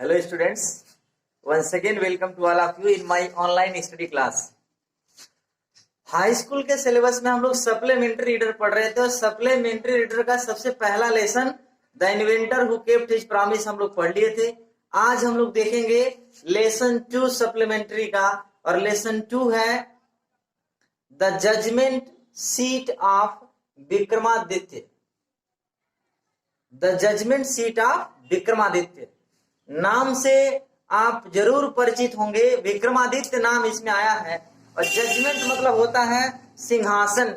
Hello students, once again welcome to all of you in my online study class. High school के syllabus में हम लोग supplementary reader पढ़ रहे थे और सप्लीमेंट्री रीडर का सबसे पहला lesson the inventor who kept his promise हम लोग पढ़ लिए थे। आज हम लोग देखेंगे लेसन 2 सप्लीमेंट्री का और लेसन 2 है the judgement seat of Vikramaditya. The judgement seat of Vikramaditya नाम से आप जरूर परिचित होंगे। विक्रमादित्य नाम इसमें आया है और जजमेंट मतलब होता है सिंहासन,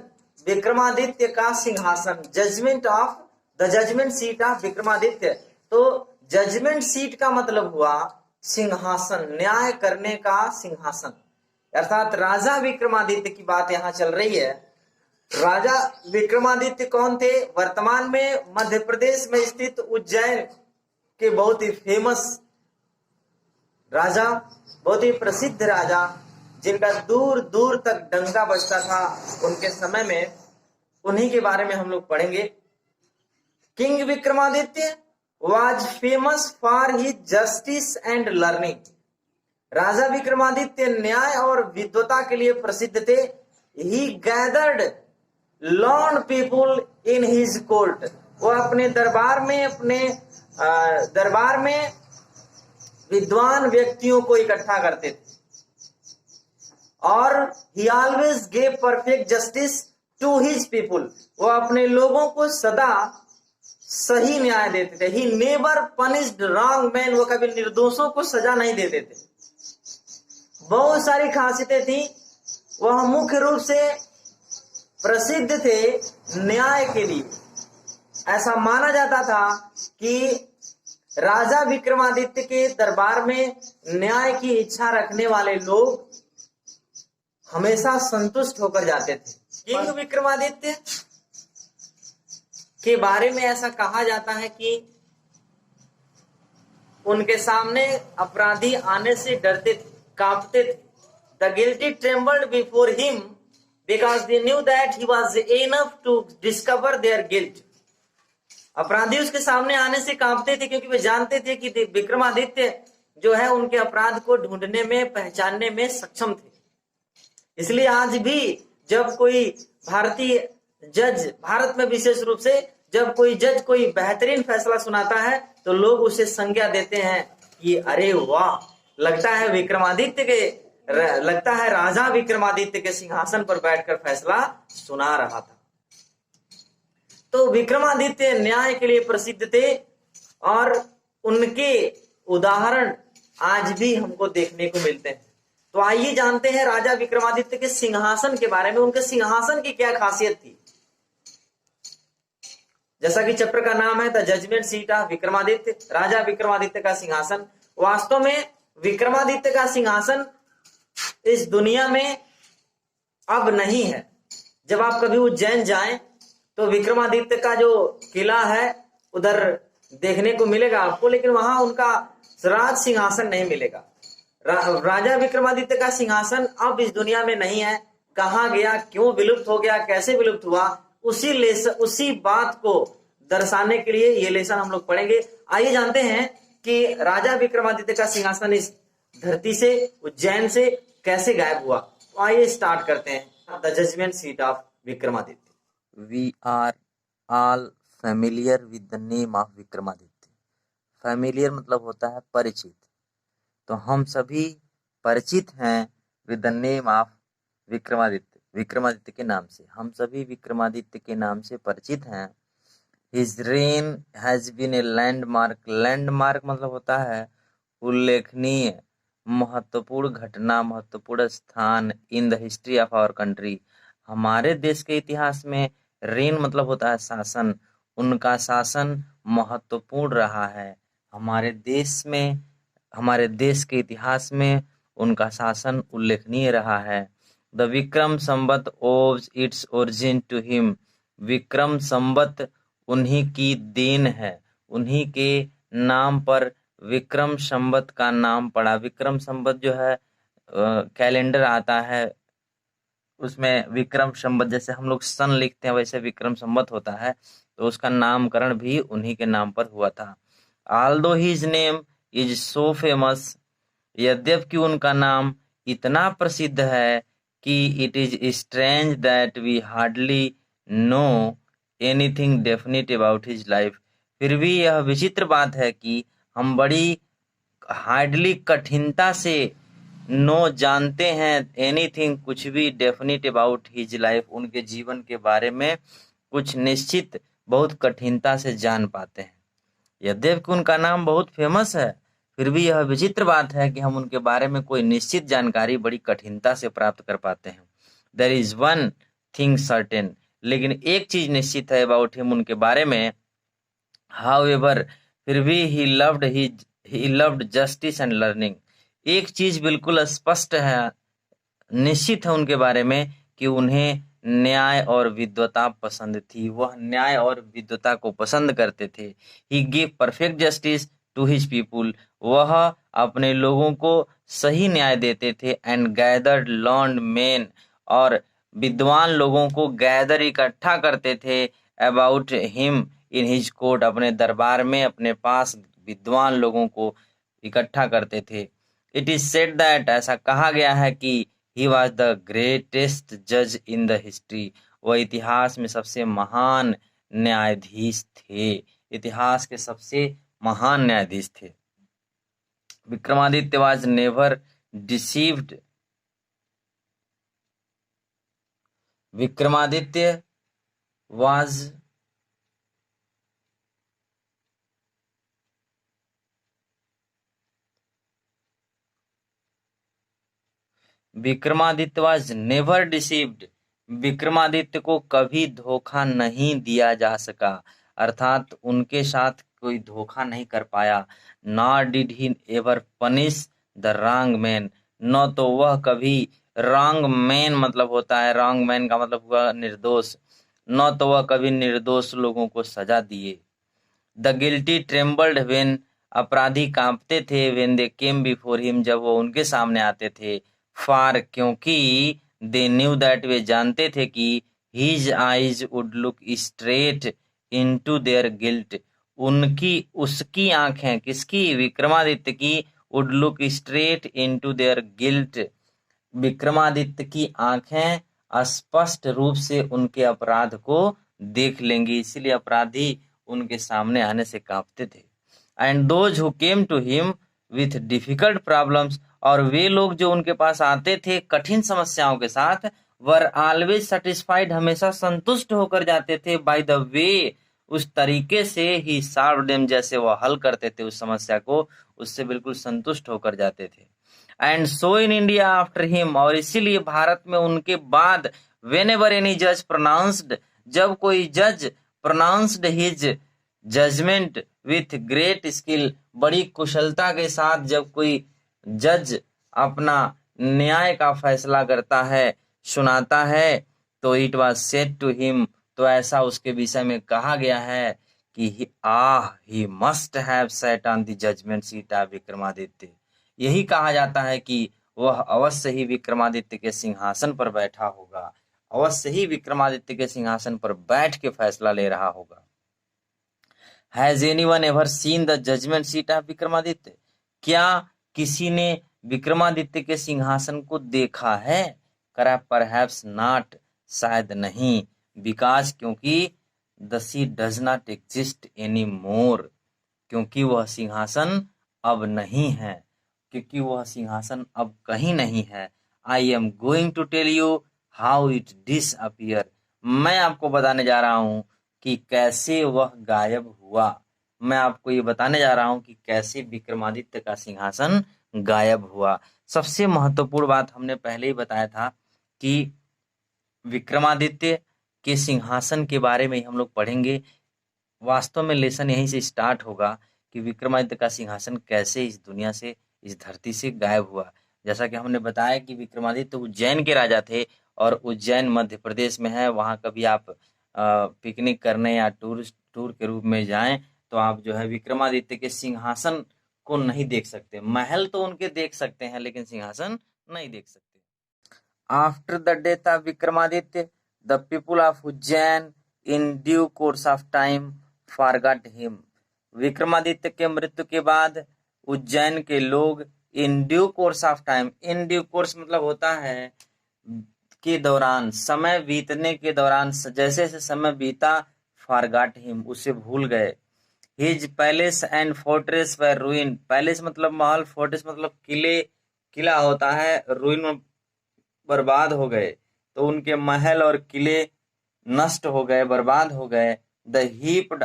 विक्रमादित्य का सिंहासन। Judgement of the judgement seat of Vikramaditya, तो जजमेंट सीट का मतलब हुआ सिंहासन, न्याय करने का सिंहासन, अर्थात राजा विक्रमादित्य की बात यहाँ चल रही है। राजा विक्रमादित्य कौन थे? वर्तमान में मध्य प्रदेश में स्थित उज्जैन के बहुत ही फेमस राजा, बहुत ही प्रसिद्ध राजा, जिनका दूर दूर तक डंका बजता था उनके समय में, उन्हीं के बारे में हम लोग पढ़ेंगे। King Vikramaditya was famous for his justice and learning. राजा विक्रमादित्य न्याय और विद्वता के लिए प्रसिद्ध थे। He gathered learn people in his court. वो अपने दरबार में विद्वान व्यक्तियों को इकट्ठा करते थे और he always gave perfect justice to his people. वो अपने लोगों को सदा सही न्याय देते थे। He never punished wrong man. वो कभी निर्दोषों को सजा नहीं देते थे। बहुत सारी खासियतें थी। वह मुख्य रूप से प्रसिद्ध थे न्याय के लिए। ऐसा माना जाता था कि राजा विक्रमादित्य के दरबार में न्याय की इच्छा रखने वाले लोग हमेशा संतुष्ट होकर जाते थे। किंग विक्रमादित्य के बारे में ऐसा कहा जाता है कि उनके सामने अपराधी आने से डरते थे, कांपते थे। The guilty trembled before him because they knew that he was enough to discover their guilt. अपराधी उसके सामने आने से कांपते थे क्योंकि वे जानते थे कि विक्रमादित्य जो है उनके अपराध को ढूंढने में, पहचानने में सक्षम थे। इसलिए आज भी जब कोई भारतीय जज, भारत में विशेष रूप से जब कोई जज कोई बेहतरीन फैसला सुनाता है तो लोग उसे संज्ञा देते हैं कि अरे वाह, लगता है राजा विक्रमादित्य के सिंहासन पर बैठकर फैसला सुना रहा था। तो विक्रमादित्य न्याय के लिए प्रसिद्ध थे और उनके उदाहरण आज भी हमको देखने को मिलते हैं। तो आइए जानते हैं राजा विक्रमादित्य के सिंहासन के बारे में। उनके सिंहासन की क्या खासियत थी? जैसा कि चैप्टर का नाम है the judgement seat of Vikramaditya, राजा विक्रमादित्य का सिंहासन। वास्तव में विक्रमादित्य का सिंहासन इस दुनिया में अब नहीं है। जब आप कभी उज्जैन जाएं तो विक्रमादित्य का जो किला है उधर देखने को मिलेगा आपको, लेकिन वहां उनका राज सिंहासन नहीं मिलेगा। राजा विक्रमादित्य का सिंहासन अब इस दुनिया में नहीं है। कहाँ गया, क्यों विलुप्त हो गया, कैसे विलुप्त हुआ, उसी बात को दर्शाने के लिए ये लेसन हम लोग पढ़ेंगे। आइए जानते हैं कि राजा विक्रमादित्य का सिंहासन इस धरती से, उज्जैन से कैसे गायब हुआ। तो आइए स्टार्ट करते हैं the judgement seat of Vikramaditya. We are all familiar with the name of Vikramaditya. familiar मतलब होता है परिचित, तो हम सभी परिचित हैं with the name of Vikramaditya, Vikramaditya के नाम से। हम सभी विक्रमादित्य के नाम से परिचित हैं। His reign has been a landmark। landmark मतलब होता है उल्लेखनीय, महत्वपूर्ण घटना, महत्वपूर्ण स्थान in the history of our country। हमारे देश के इतिहास में रेन मतलब होता है शासन। उनका शासन महत्वपूर्ण रहा है। हमारे देश के इतिहास में उनका शासन उल्लेखनीय रहा है। The Vikram Samvat owes its origin to him. Vikram Samvat उन्हीं की देन है। उन्हीं के नाम पर विक्रम संवत का नाम पड़ा। विक्रम संवत जो है कैलेंडर आता है, उसमें विक्रम संवत, जैसे हम लोग सन लिखते हैं वैसे विक्रम संवत होता है, तो उसका नामकरण भी उन्हीं के नाम पर हुआ था। Although his name is so famous, यद्यपि उनका नाम इतना प्रसिद्ध है कि it is strange that we hardly know anything definite about his life. फिर भी यह विचित्र बात है कि हम बड़ी हार्डली कठिनता से नो जानते हैं एनीथिंग कुछ भी डेफिनेट अबाउट हिज लाइफ, उनके जीवन के बारे में कुछ निश्चित बहुत कठिनता से जान पाते हैं। यद्यपि उनका नाम बहुत फेमस है, फिर भी यह विचित्र बात है कि हम उनके बारे में कोई निश्चित जानकारी बड़ी कठिनता से प्राप्त कर पाते हैं। There is one thing certain, लेकिन एक चीज निश्चित है अबाउट हिम, उनके बारे में। हाउएवर, फिर भी he loved justice and learning. एक चीज बिल्कुल स्पष्ट है, निश्चित है उनके बारे में कि उन्हें न्याय और विद्वता पसंद थी, वह न्याय और विद्वता को पसंद करते थे। He give perfect justice to his people, वह अपने लोगों को सही न्याय देते थे। एंड गैदर्ड लर्न्ड मेन, और विद्वान लोगों को गैदर इकट्ठा करते थे about him in his court, अपने दरबार में अपने पास विद्वान लोगों को इकट्ठा करते थे। इट इज सेड दैट, ऐसा कहा गया है कि he was the greatest judge in the history, वह इतिहास में सबसे महान न्यायाधीश थे, इतिहास के सबसे महान न्यायाधीश थे। Vikramaditya was never deceived, Vikramaditya was Vikramaditya was never deceived, Vikramaditya को कभी धोखा नहीं दिया जा सका, अर्थात उनके साथ कोई धोखा नहीं कर पाया। Nor did he ever punish the wrong man, न तो वह कभी wrong man मतलब होता है, wrong man का मतलब हुआ निर्दोष, न तो वह कभी निर्दोष लोगों को सजा दिए। The guilty trembled when, अपराधी कांपते थे, when they came before him, जब वो उनके सामने आते थे। फार, क्योंकि they knew that, वे जानते थे कि his eyes would look straight into their guilt, उसकी आंखें, किसकी, विक्रमादित्य की, would look straight into their guilt, Vikramaditya की आंखें स्पष्ट रूप से उनके अपराध को देख लेंगी, इसलिए अपराधी उनके सामने आने से कांपते थे। And those who came to him with difficult problems, और वे लोग जो उनके पास आते थे कठिन समस्याओं के साथ, वर ऑलवेज सेटिस्फाइड, हमेशा संतुष्ट होकर जाते थे, बाय द वे, उस तरीके से ही सॉल्व देम, जैसे वह हल करते थे उस समस्या को, उससे बिल्कुल संतुष्ट होकर जाते थे। And so in India after him, और इसीलिए भारत में उनके बाद, वेन एवर एनी जज प्रोनाउंस्ड, जब कोई जज pronounced his judgement with great skill, बड़ी कुशलता के साथ जब कोई जज अपना न्याय का फैसला करता है, सुनाता है, तो it was said to him, तो ऐसा उसके विषय में कहा गया है कि he must have sat on the judgement seat of Vikramaditya, यही कहा जाता है कि वह अवश्य ही विक्रमादित्य के सिंहासन पर बैठा होगा, अवश्य ही विक्रमादित्य के सिंहासन पर बैठ के फैसला ले रहा होगा। Has anyone ever seen the judgment seat of Vikramaditya, क्या किसी ने विक्रमादित्य के सिंहासन को देखा है? करा परहैप्स नॉट, शायद नहीं, बिकॉज, क्योंकि the seat does not exist any more, क्योंकि वह सिंहासन अब नहीं है, क्योंकि वह सिंहासन अब कहीं नहीं है। I am going to tell you how it disappear, मैं आपको बताने जा रहा हूं कि कैसे वह गायब हुआ, मैं आपको ये बताने जा रहा हूं कि कैसे विक्रमादित्य का सिंहासन गायब हुआ। सबसे महत्वपूर्ण बात हमने पहले ही बताया था कि विक्रमादित्य के सिंहासन के बारे में हम लोग पढ़ेंगे। वास्तव में लेसन यहीं से स्टार्ट होगा कि विक्रमादित्य का सिंहासन कैसे इस दुनिया से, इस धरती से गायब हुआ। जैसा कि हमने बताया कि विक्रमादित्य उज्जैन के राजा थे, और उज्जैन मध्य प्रदेश में है। वहां कभी आप पिकनिक करने या टूर के रूप में जाएं तो आप जो है विक्रमादित्य के सिंहासन को नहीं देख सकते, महल तो उनके देख सकते हैं लेकिन सिंहासन नहीं देख सकते। After the death of Vikramaditya, the people of Ujjain in due course of time forgot him, Vikramaditya के मृत्यु के बाद उज्जैन के लोग in due course of time, in due course मतलब होता है के दौरान, समय बीतने के दौरान, जैसे जैसे समय बीता, फॉरगॉट हिम, उसे भूल गए। His palace and fortress were रूइन, palace मतलब महल, फोर्ट्रेस मतलब किले, किला होता है, रूइन बर्बाद हो गए, तो उनके महल और किले नष्ट हो गए, बर्बाद हो गए। द हीप्ड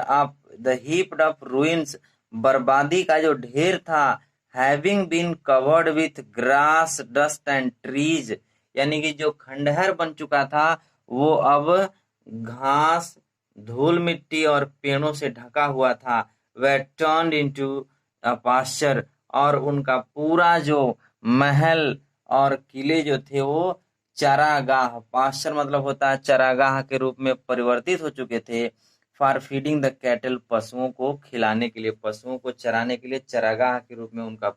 अप रूइंस, बर्बादी का जो ढेर था, having been covered with grass dust and trees, यानी कि जो खंडहर बन चुका था वो अब घास, धूल मिट्टी और पेड़ों से ढका हुआ था। वह टर्न्ड इनटू अ पास्चर, और उनका पूरा जो महल और किले जो थे वो चरागाह, पास्चर मतलब होता है चरागाह के रूप में परिवर्तित हो चुके थे। फॉर फीडिंग द कैटल, पशुओं को खिलाने के लिए, पशुओं को चराने के लिए चरागाह के रूप में उनका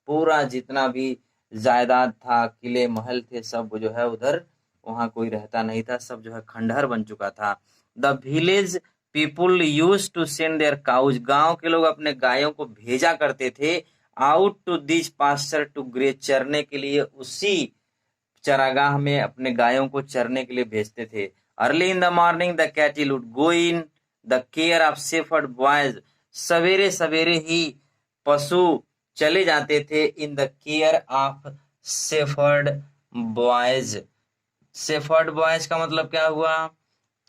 पूरा जितना भी जायदाद था, किले महल थे, सब जो है उधर, वहां कोई रहता नहीं था, सब जो है खंडहर बन चुका था। The village people used to send their cows, गांव के लोग अपने गायों को भेजा करते थे out to this pasture to graze, चरने के लिए उसी चरागाह में अपने गायों को चरने के लिए भेजते थे। Early in the morning the cattle would go in the care of shepherd boys, सवेरे सवेरे ही पशु चले जाते थे in the care of shepherd boys. Shepherd boys का मतलब क्या हुआ?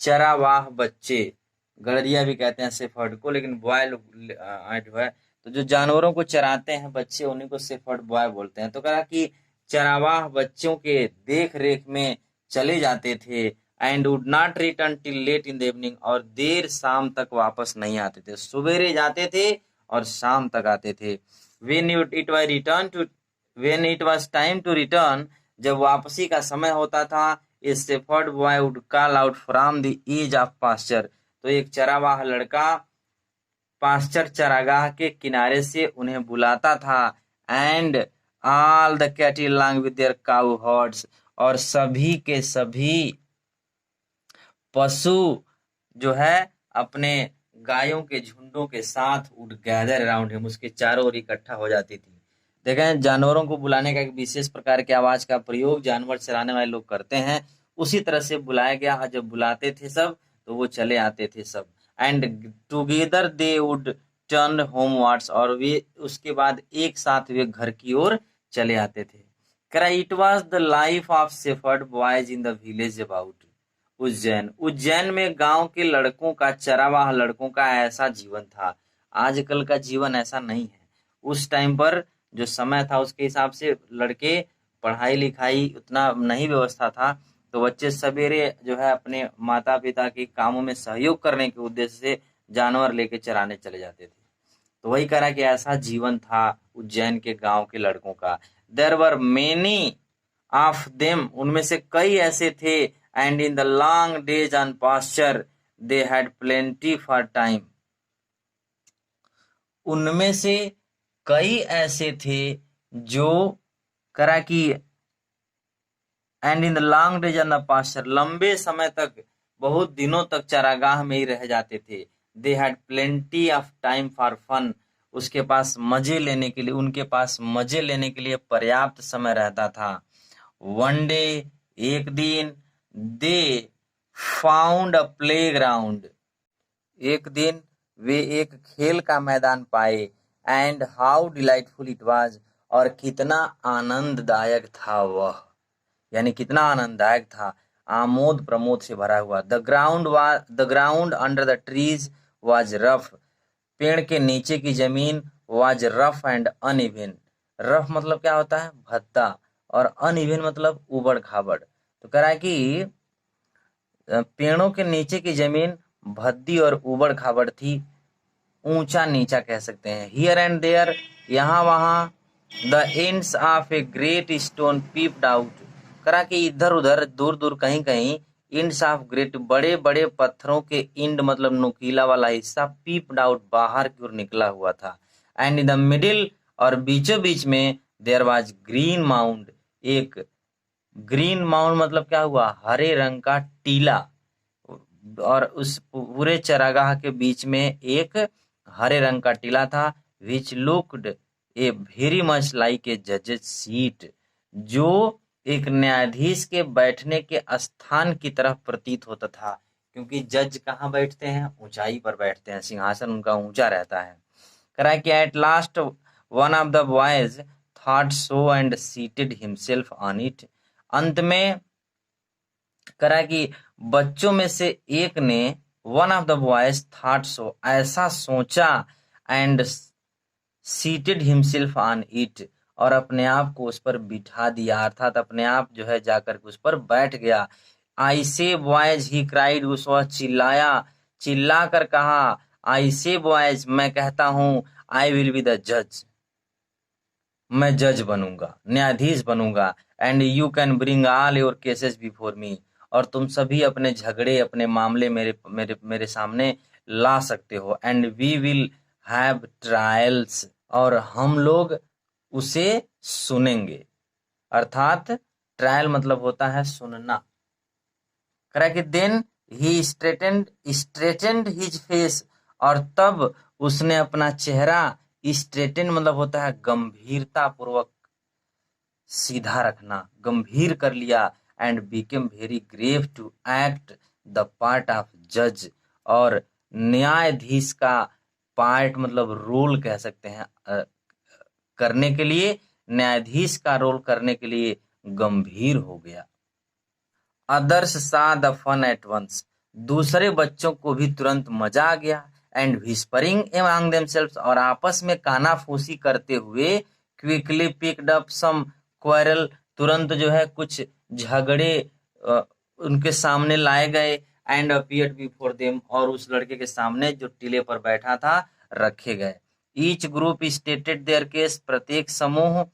चरावाह बच्चे, गड़रिया भी कहते हैं शेफर्ड को, लेकिन बॉय जो है तो जो जानवरों को चराते हैं बच्चे, उन्हीं को शेफर्ड बॉय बोलते हैं। तो कहा कि चरावाह बच्चों के देख रेख में चले जाते थे। And would not return till late in the evening, और देर शाम तक वापस नहीं आते थे, सवेरे जाते थे और शाम तक आते थे। when it was return to when it was time to return, जब वापसी का समय होता था, a shepherd boy would call out from the edge of pasture, तो एक चरावाह लड़का पास्चर चरागाह के किनारे से उन्हें बुलाता था। And all the cattle along with their cow herds, और सभी के सभी पशु जो है अपने गायों के झुंडों के साथ वुड गैदर अराउंड हिम, उसके चारों ओर इकट्ठा हो जाती थी। देखें, जानवरों को बुलाने का एक विशेष प्रकार की आवाज का प्रयोग जानवर चराने वाले लोग करते हैं, उसी तरह से बुलाया गया। जब बुलाते थे सब तो वो चले आते थे सब। And together they would turn homewards, और वे उसके बाद एक साथ वे घर की ओर चले आते थे। करा it was the life of shepherd boys in the village about Ujjain, Ujjain में गांव के लड़कों का, चरावाह लड़कों का ऐसा जीवन था। आजकल का जीवन ऐसा नहीं है। उस टाइम पर जो समय था उसके हिसाब से लड़के, पढ़ाई लिखाई उतना नहीं व्यवस्था था, तो बच्चे सवेरे जो है अपने माता पिता के कामों में सहयोग करने के उद्देश्य से जानवर लेके चराने चले जाते थे। तो वही कह रहा कि ऐसा जीवन था उज्जैन के गांव के लड़कों का। There were many of them, उनमें से कई ऐसे थे। And in the long days on pasture they had plenty for time, उनमें से कई ऐसे थे जो करा कि and in the long days on the pasture, लंबे समय तक, बहुत दिनों तक चरागाह में ही रह जाते थे। They had plenty of time for fun, उसके पास मजे लेने के लिए, उनके पास मजे लेने के लिए पर्याप्त समय रहता था। वन डे, एक दिन, दे फाउंड अ प्लेग्राउंड, एक दिन वे एक खेल का मैदान पाए। And how delightful it was, और कितना आनंददायक था वह, यानी कितना आनंददायक था, आमोद प्रमोद से भरा हुआ। The ground under the trees was rough, पेड़ के नीचे की जमीन was rough and uneven, rough मतलब क्या होता है? भद्दा, और अनइवन मतलब उबड़ खाबड़। तो कह रहा है कि पेड़ों के नीचे की जमीन भद्दी और उबड़ खाबड़ थी, ऊंचा नीचा कह सकते हैं। हियर एंड देयर, यहाँ वहां, the ends of a great stone peeped out, करा कि इधर उधर दूर दूर कहीं कहीं, इंड्स ऑफ ग्रेट, बड़े बड़े पत्थरों के इंड मतलब नुकीला वाला हिस्सा, पीप्ड आउट, बाहर की ओर निकला हुआ था। एंड इन द मिडिल, और बीचों बीच में, देयर वाज ग्रीन माउंड, एक ग्रीन माउंड मतलब क्या हुआ? हरे रंग का टीला, और उस पूरे चरागाह के बीच में एक हरे रंग का टीला था। Which looked a very much like a जजेस सीट, जो एक न्यायाधीश के बैठने के स्थान की तरह प्रतीत होता था, क्योंकि जज कहाँ बैठते हैं? ऊंचाई पर बैठते हैं, सिंहासन उनका ऊंचा रहता है। करा कि at last one of the boys thought so and seated himself on it. अंत में करा कि बच्चों में से एक ने, one of the boys thought so, ऐसा सोचा, and seated himself on it, और अपने आप को उस पर बिठा दिया, अर्थात अपने आप जो है जाकर के उस पर बैठ गया। आई से बॉयज, ही क्राइड, उस वह चिल्लाया, चिल्ला कर कहा, आई से बॉयज, मैं कहता हूं, आई विल बी द जज, मैं जज बनूंगा, न्यायाधीश बनूंगा, and you can bring all your cases before me, और तुम सभी अपने झगड़े, अपने मामले मेरे मेरे मेरे सामने ला सकते हो, and we will have trials, और हम लोग उसे सुनेंगे। अर्थात ट्रायल मतलब होता है सुनना। करा कि देन ही स्ट्रेटेंड हिज फेस, और तब उसने अपना चेहरा, स्ट्रेटेंड मतलब होता है गंभीरता पूर्वक, सीधा रखना, गंभीर कर लिया, and became very grave to act the part of जज, और न्यायाधीश का पार्ट मतलब रोल कह सकते हैं, करने के लिए, न्यायाधीश का रोल करने के लिए गंभीर हो गया। अदर्स सा द फन एट वंस, दूसरे बच्चों को भी तुरंत मजा आ गया, एंड व्हिस्परिंग अमंग देमसेल्व्स, और आपस में कानाफूसी करते हुए, quickly picked up some quarrel, तुरंत जो है कुछ झगड़े उनके सामने लाए गए, एंड अपीयर्ड बिफोर देम, और उस लड़के के सामने जो टीले पर बैठा था रखे गए। Each group stated there case, प्रत्येक समूह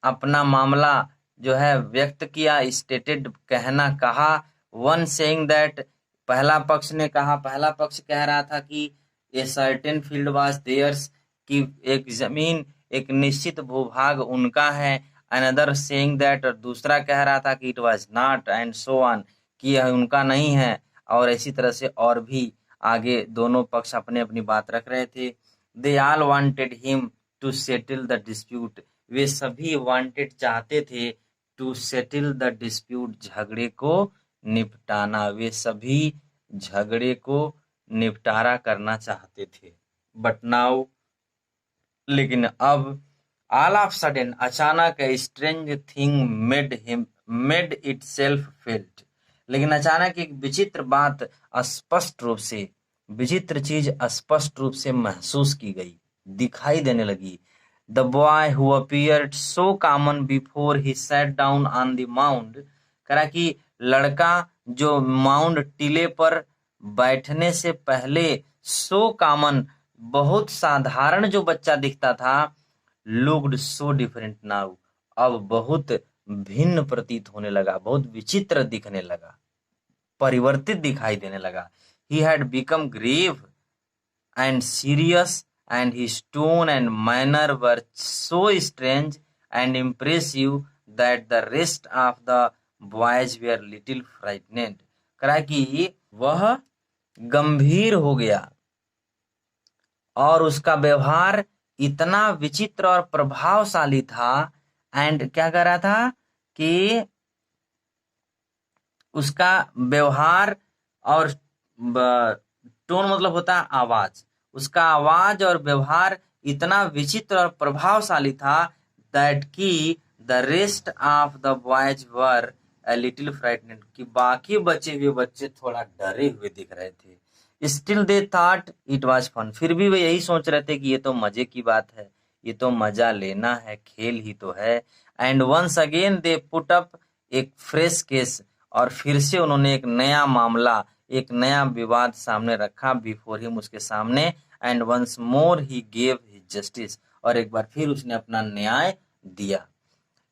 अपना मामला जो है व्यक्त किया, स्टेटेड कहना, कहा, वन सेइंग दैट, पहला पक्ष ने कहा, पहला पक्ष कह रहा था कि a certain field was theirs, कि एक जमीन, एक निश्चित भूभाग उनका है, अनदर सेइंग दैट, और दूसरा कह रहा था कि it was not, and so on, कि यह उनका नहीं है, और इसी तरह से और भी आगे दोनों पक्ष अपने अपनी बात रख रहे थे। They all wanted him to settle the dispute, वे सभी वांटेड चाहते थे, टू सेटल द डिस्प्यूट, झगड़े को निपटाना, वे सभी झगड़े को निपटारा करना चाहते थे। बट नाउ, लेकिन अब, ऑल ऑफ सडन, अचानक, strange thing made itself felt, लेकिन अचानक एक विचित्र बात स्पष्ट रूप से, विचित्र चीज स्पष्ट रूप से महसूस की गई, दिखाई देने लगी। The boy who appeared so common before he sat down on the mound, करा कि लड़का जो माउंड टीले पर बैठने से पहले so common, बहुत साधारण जो बच्चा दिखता था, looked so different now, अब बहुत भिन्न प्रतीत होने लगा, बहुत विचित्र दिखने लगा, परिवर्तित दिखाई देने लगा। He had become grave and serious, and his tone and manner were so strange and impressive that the rest of the boys were little frightened, करा कि वह गंभीर हो गया, और उसका व्यवहार इतना विचित्र और प्रभावशाली था, एंड क्या कर रहा था कि उसका व्यवहार, और टोन मतलब होता है आवाज, उसका आवाज और व्यवहार इतना विचित्र और प्रभावशाली था, दैट की the rest of the boys were a little frightened, कि बाकी बचे हुए बच्चे थोड़ा डरे हुए दिख रहे थे। Still they thought it was fun, फिर भी वे यही सोच रहे थे कि ये तो मजे की बात है, ये तो मजा लेना है, खेल ही तो है। And once again they put up एक फ्रेश केस, और फिर से उन्होंने एक नया मामला, एक नया विवाद सामने रखा, बिफोर हिम, उसके सामने, and once more he gave his justice, और एक बार फिर उसने अपना न्याय दिया।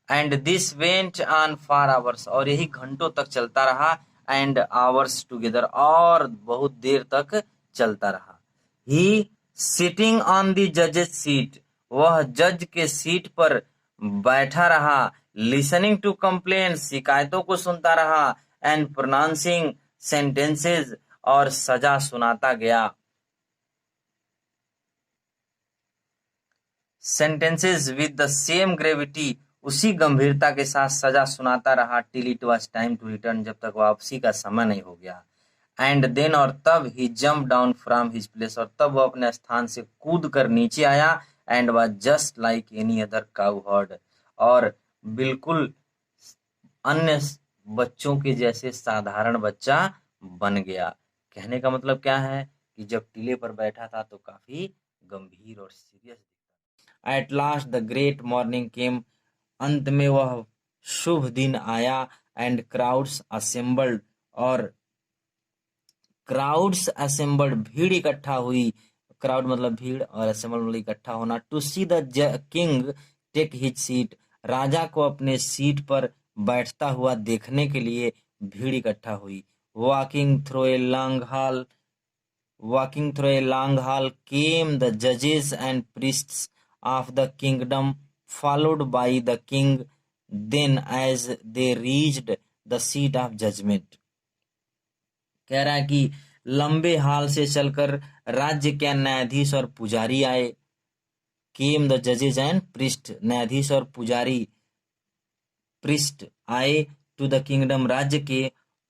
And this went on for hours, और यही घंटों तक चलता रहा, एंड आवर्स टुगेदर, और बहुत देर तक चलता रहा। ही सिटिंग ऑन द जजेस सीट, वह जज के सीट पर बैठा रहा, लिसनिंग टू कंप्लेन, शिकायतों को सुनता रहा, एंड प्रोनाउंसिंग सेंटेंसेस, और सजा सुनाता गया। sentences with the same gravity, उसी गंभीरता के साथ सजा सुनाता रहा till it was time to return, जब तक वापसी का समय नहीं हो गया। एंड देन, और तब he jump down from his place, और तब वो अपने स्थान से कूद कर नीचे आया। And was just like any other cow heard, और बिल्कुल अन्य बच्चों के जैसे साधारण बच्चा बन गया। कहने का मतलब क्या है कि जब टीले पर बैठा था तो काफी गंभीर और सीरियस दिखता। At last the great morning came, अंत में वह शुभ दिन आया। एंड क्राउड्स असेंबल्ड, और क्राउड्स असेंबल्ड, भीड़ इकट्ठा हुई। क्राउड मतलब भीड़ और असेंबल मतलब इकट्ठा होना। To see the king take his seat, राजा को अपने सीट पर बैठता हुआ देखने के लिए भीड़ इकट्ठा हुई। Walking through a long hall came the जजेस and priests of the kingdom, followed by the king. Then as they reached the seat of judgment, कह रहा है कि लंबे हाल से चलकर राज्य के न्यायाधीश और पुजारी आए। केम द जजेस एंड प्रिस्ट, न्यायाधीश और पुजारी प्रिस्ट आए टू द किंगडम, राज्य के।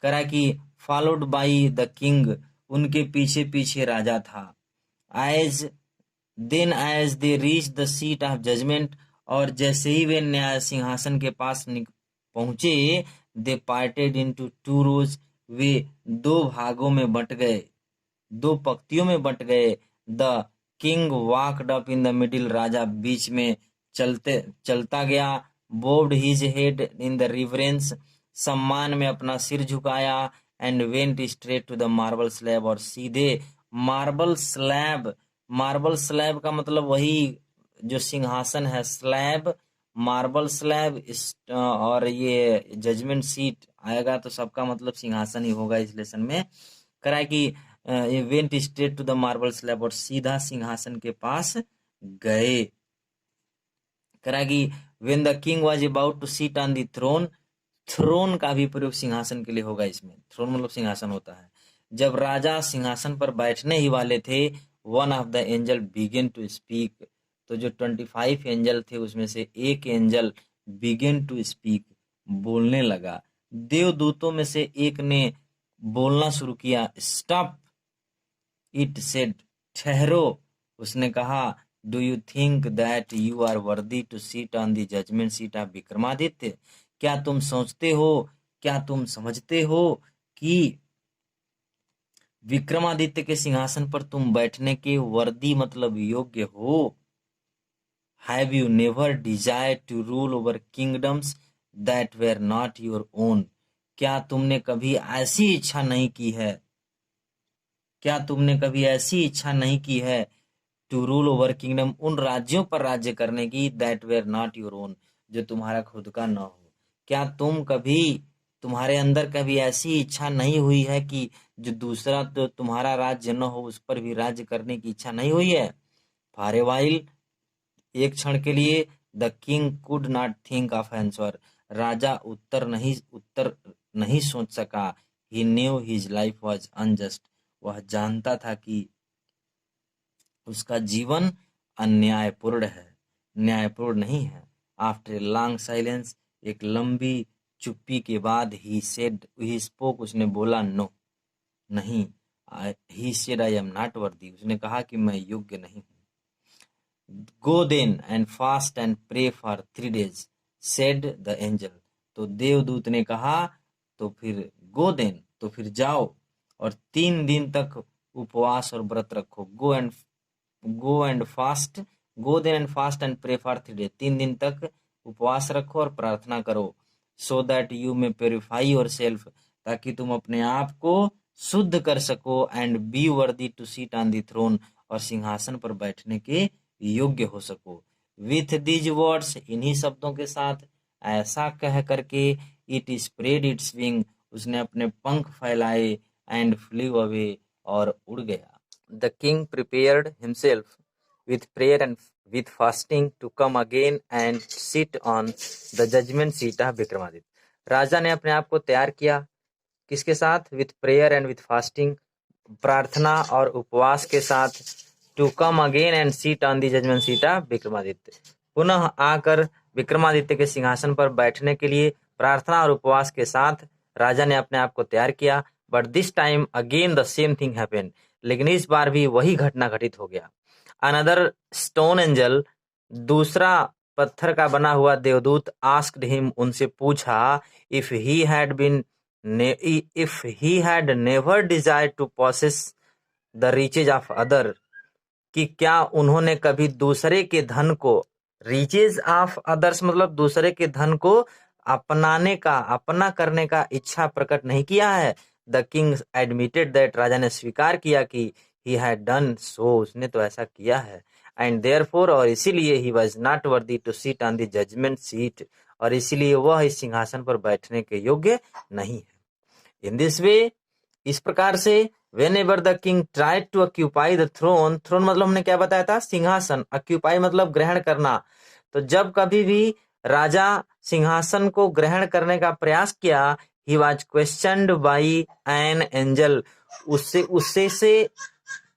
कह रहा है कि फॉलोड बाय द किंग, उनके पीछे पीछे राजा था। As they reach the seat of judgement, और जैसे ही वे न्याय सिंहासन के पास पहुंचे, they parted into two rows, वे दो भागों में बंट गए, दो पंक्तियों में बंट गए। The king walked up in the middle, राजा बीच में चलता गया। Bowed his head in the reverence, सम्मान में अपना सिर झुकाया। And went straight to the marble slab, और सीधे मार्बल स्लैब का मतलब वही जो सिंहासन है, स्लैब, मार्बल स्लैब, और ये जजमेंट सीट आएगा तो सबका मतलब सिंहासन ही होगा इस लेसन में। कह रहा है कि went straight to the marble slab, और सीधा सिंहासन के पास गए। कह रहा है कि when the king was about to seat on the throne का भी प्रयोग सिंहासन के लिए होगा इसमें। थ्रोन मतलब सिंहासन होता है। जब राजा सिंहासन पर बैठने ही वाले थे, one of the angel begin to speak, तो जो 25 एंजल थे उसमें से एक एंजल बिगिन टू स्पीक, बोलने लगा। देवदूतों में से एक ने बोलना शुरू किया। स्टॉप इट सेड, ठहरो, उसने कहा। Do you think that you are worthy to seat on the judgement seat of Vikramaditya, क्या तुम सोचते हो, क्या तुम समझते हो कि विक्रमादित्य के सिंहासन पर तुम बैठने के वर्दी मतलब योग्य हो। Have you never desire to rule over kingdoms that were not your own, क्या तुमने कभी ऐसी इच्छा नहीं की है, क्या तुमने कभी ऐसी इच्छा नहीं की है टू रूल ओवर किंगडम, उन राज्यों पर राज्य करने की, that were not your own, जो तुम्हारा खुद का न हो। क्या तुम्हारे अंदर कभी ऐसी इच्छा नहीं हुई है कि जो दूसरा तो तुम्हारा राज्य न हो उस पर भी राज्य करने की इच्छा नहीं हुई है। फॉर ए वाइल, एक क्षण के लिए, the king could not think of answer, राजा उत्तर नहीं सोच सका। He knew his life was unjust, वह जानता था कि उसका जीवन अन्यायपूर्ण है, न्यायपूर्ण नहीं है। आफ्टर ए लॉन्ग साइलेंस, एक लंबी चुप्पी के बाद, ही स्पोक, उसने बोला, नो, नहीं। He said I am not worthy, उसने कहा कि मैं योग्य नहीं हूँ। Go then and fast and pray for 3 days, said the angel, तो देवदूत ने कहा, तो फिर गो देन, तो फिर जाओ और 3 दिन तक उपवास और व्रत रखो। Go then and fast and pray for 3 days, 3 दिन तक उपवास रखो और प्रार्थना करो। So that you may purify yourself, ताकि तुम अपने आप को शुद्ध कर सको। And be worthy to seat on the throne, और सिंहासन पर बैठने के योग्य हो सको। विथ दीज वर्ड्स, इन्हीं शब्दों के साथ, ऐसा कह करके, इट स्प्रेड इट्स विंग, उसने अपने पंख फैलाए। एंड फ्लू अवे, और उड़ गया। The king prepared himself with prayer and with fasting to come again and sit on the judgment seat of Vikramaditya, राजा ने अपने आप को तैयार किया, किसके साथ? with prayer and with fasting, प्रार्थना और उपवास के साथ। To come again and seat on the judgement seat of Vikramaditya. पुनः आकर विक्रमादित्य के सिंहासन पर बैठने के लिए प्रार्थना और उपवास के साथ राजा ने अपने आप को तैयार किया। But this time again the same thing happened, लेकिन इस बार भी वही घटना घटित हो गया। अनदर स्टोन एंजल, दूसरा पत्थर का बना हुआ देवदूत, आस्क्ड हिम, उनसे पूछा, if he had never desired to possess the riches of other, कि क्या उन्होंने कभी दूसरे के धन को, रिचेज ऑफ अदर्स मतलब दूसरे के धन को अपनाने का, अपना करने का इच्छा प्रकट नहीं किया है। द किंग एडमिटेड दैट, राजा ने स्वीकार किया कि ही हैड डन सो, उसने तो ऐसा किया है। एंड देयरफॉर, और इसीलिए he was not worthy to sit on the judgement seat, और इसीलिए वह इस सिंहासन पर बैठने के योग्य नहीं है। इन दिस वे, इस प्रकार से, whenever the king tried to occupy the throne, throne मतलब हमने क्या बताया था, सिंहासन, occupy मतलब ग्रहण करना। तो जब कभी भी राजा सिंहासन को ग्रहण करने का प्रयास किया, he was questioned by an angel, उससे से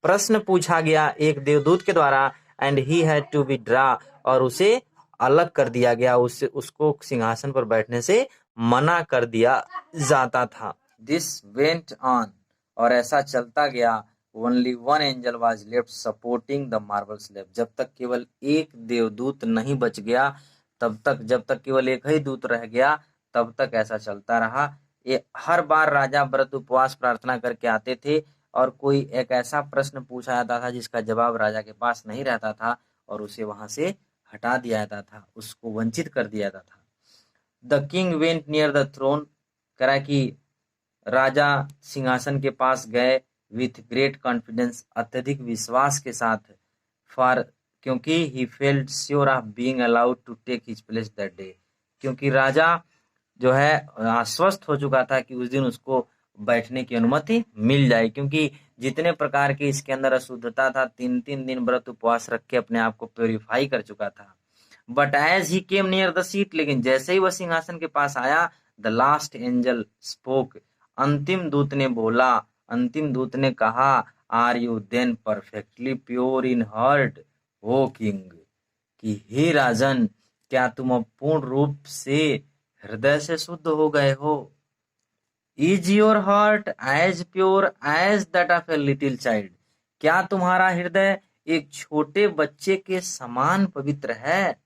प्रश्न पूछा गया एक देवदूत के द्वारा, and he had to be draw, और उसे अलग कर दिया गया, उसको सिंहासन पर बैठने से मना कर दिया जाता था। दिस वेंट ऑन, और ऐसा चलता गया। Only one angel was left supporting the marble slab, जब तक केवल एक देवदूत नहीं बच गया, तब तक, जब तक केवल एक ही दूत रह गया, तब तक ऐसा चलता रहा। ये हर बार राजा व्रत उपवास प्रार्थना करके आते थे, और कोई एक ऐसा प्रश्न पूछा जाता था जिसका जवाब राजा के पास नहीं रहता था, और उसे वहां से हटा दिया जाता था, उसको वंचित कर दिया जाता था। The king went near the throne, करा कि राजा सिंहासन के पास गए, विथ ग्रेट कॉन्फिडेंस, अत्यधिक विश्वास के साथ, फॉर, क्योंकि he felt sure of being allowed to take his place that day, क्योंकि राजा जो है आश्वस्त हो चुका था कि उस दिन उसको बैठने की अनुमति मिल जाए, क्योंकि जितने प्रकार की इसके अंदर अशुद्धता था, 3-3 दिन व्रत उपवास रख के अपने आप को प्योरीफाई कर चुका था। But as he came near the seat, लेकिन जैसे ही वह सिंहासन के पास आया, द लास्ट एंजल स्पोक, अंतिम दूत ने बोला, अंतिम दूत ने कहा, are you then perfectly pure in heart O king, कि हे राजन, क्या तुम अब पूर्ण रूप से हृदय से शुद्ध हो गए हो। Is your heart as pure as that of a little child, क्या तुम्हारा हृदय एक छोटे बच्चे के समान पवित्र है।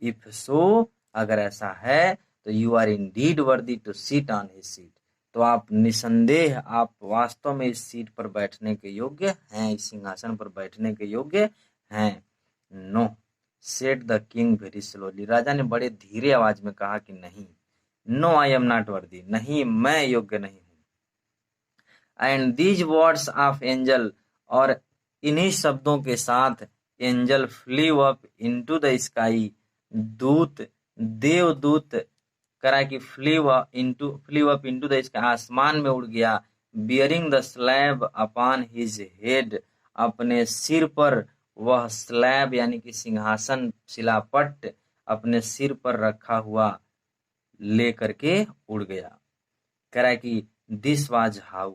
इफ सो, अगर ऐसा है, तो you are indeed worthy to sit on his seat, तो आप निसंदेह, आप वास्तव में इस सीट पर बैठने के योग्य हैं, इस सिंहासन पर बैठने के योग्य हैं। No, said the king very slowly, राजा ने बड़े धीरे आवाज में कहा कि नहीं, नो आई एम नॉट वर्दी, नहीं, मैं योग्य नहीं हूं। And these words of angel, और इन्हीं शब्दों के साथ angel flew up into the sky, दूत, देवदूत करा कि flew up into the sky, आसमान में उड़ गया, bearing the slab upon his head, अपने सिर पर वह स्लैब यानी कि सिंहासन, शिलापट्ट अपने सिर पर रखा हुआ लेकर के उड़ गया। कह रहा है कि दिस वाज हाउ,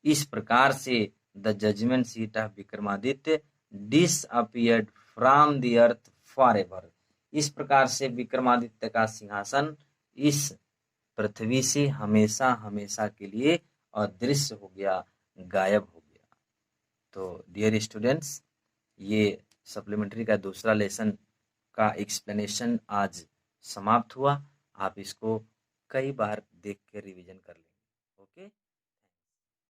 इस प्रकार से the judgement seat of Vikramaditya disappeared from the earth forever, इस प्रकार से विक्रमादित्य का सिंहासन इस पृथ्वी से हमेशा हमेशा के लिए अदृश्य हो गया, गायब हो गया। तो डियर स्टूडेंट्स, ये सप्लीमेंट्री का दूसरा लेसन का एक्सप्लेनेशन आज समाप्त हुआ। आप इसको कई बार देख के रिवीजन